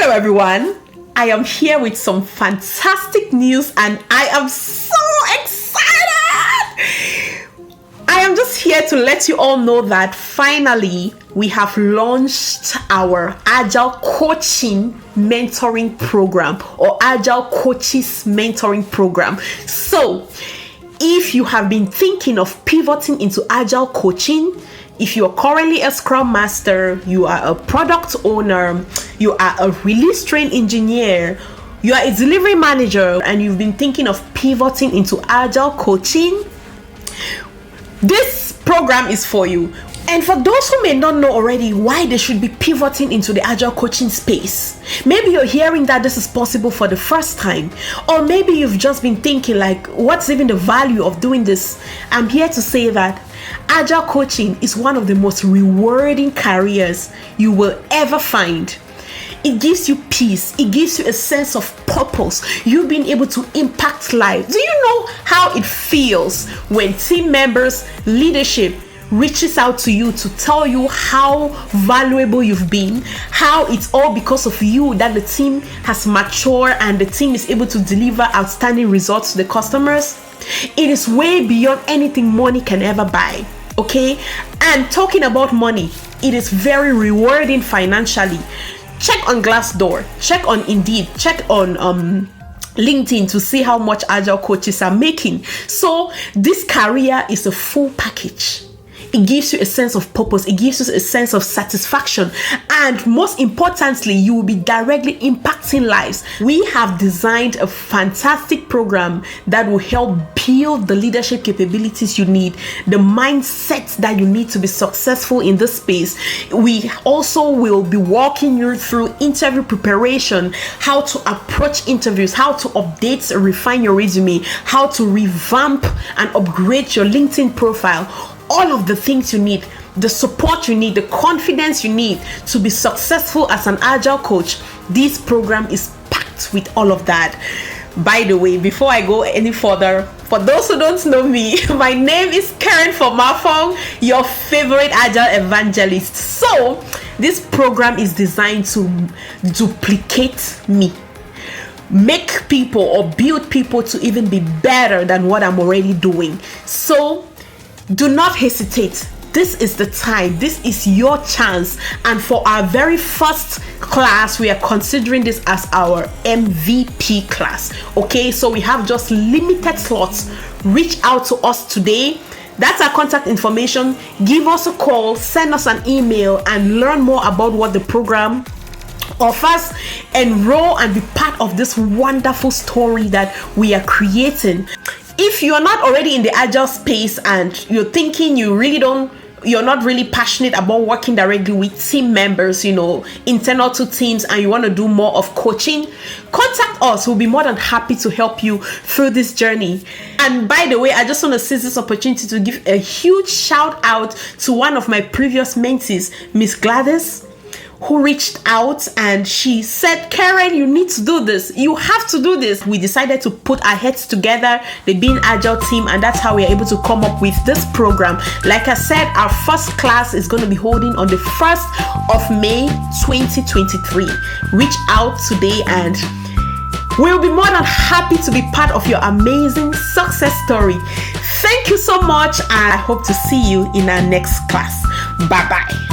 Hello everyone, I am here with some fantastic news and I am so excited! I am just here to let you all know that finally we have launched our Agile Coaching Mentoring Program or Agile Coaches Mentoring Program. So, if you have been thinking of pivoting into Agile Coaching, if you're currently a Scrum Master, you are a product owner, you are a release train engineer, you are a delivery manager, and you've been thinking of pivoting into Agile Coaching, this program is for you. And for those who may not know already why they should be pivoting into the Agile Coaching space, maybe you're hearing that this is possible for the first time, or maybe you've just been thinking like, what's even the value of doing this? I'm here to say that Agile Coaching is one of the most rewarding careers you will ever find. It gives you peace. It gives you a sense of purpose. You've been able to impact lives. Do you know how it feels when team members, leadership reaches out to you to tell you how valuable you've been, how it's all because of you that the team has matured and the team is able to deliver outstanding results to the customers? It is way beyond anything money can ever buy, okay? And talking about money, it is very rewarding financially. Check on Glassdoor, check on Indeed, check on LinkedIn to see how much Agile coaches are making. So this career is a full package. It gives you a sense of purpose. It gives you a sense of satisfaction. And most importantly, you will be directly impacting lives. We have designed a fantastic program that will help build the leadership capabilities you need, the mindset that you need to be successful in this space. We also will be walking you through interview preparation, how to approach interviews, how to update and refine your resume, how to revamp and upgrade your LinkedIn profile. All of the things you need, the support you need, the confidence you need to be successful as an Agile coach. This program is packed with all of that. By the way, before I go any further, for those who don't know me, my name is Karen Fomafung, your favorite Agile Evangelist. So, this program is designed to duplicate me. Make people or build people to even be better than what I'm already doing. So, do not hesitate. This is the time. This is your chance. And for our very first class, we are considering this as our MVP class. Okay, so we have just limited slots. Reach out to us today. That's our contact information. Give us a call, send us an email, and learn more about what the program offers. Enroll and be part of this wonderful story that we are creating. If you're not already in the Agile space and you're thinking you're not really passionate about working directly with team members, internal to teams, and you want to do more of coaching, contact us. We'll be more than happy to help you through this journey. And by the way, I just want to seize this opportunity to give a huge shout out to one of my previous mentees, Miss Gladys, who reached out and she said, Karen, you need to do this. You have to do this. We decided to put our heads together, the Being Agile team, and that's how we are able to come up with this program. Like I said, our first class is going to be holding on the 1st of May 2023. Reach out today and we'll be more than happy to be part of your amazing success story. Thank you so much, and I hope to see you in our next class. Bye-bye.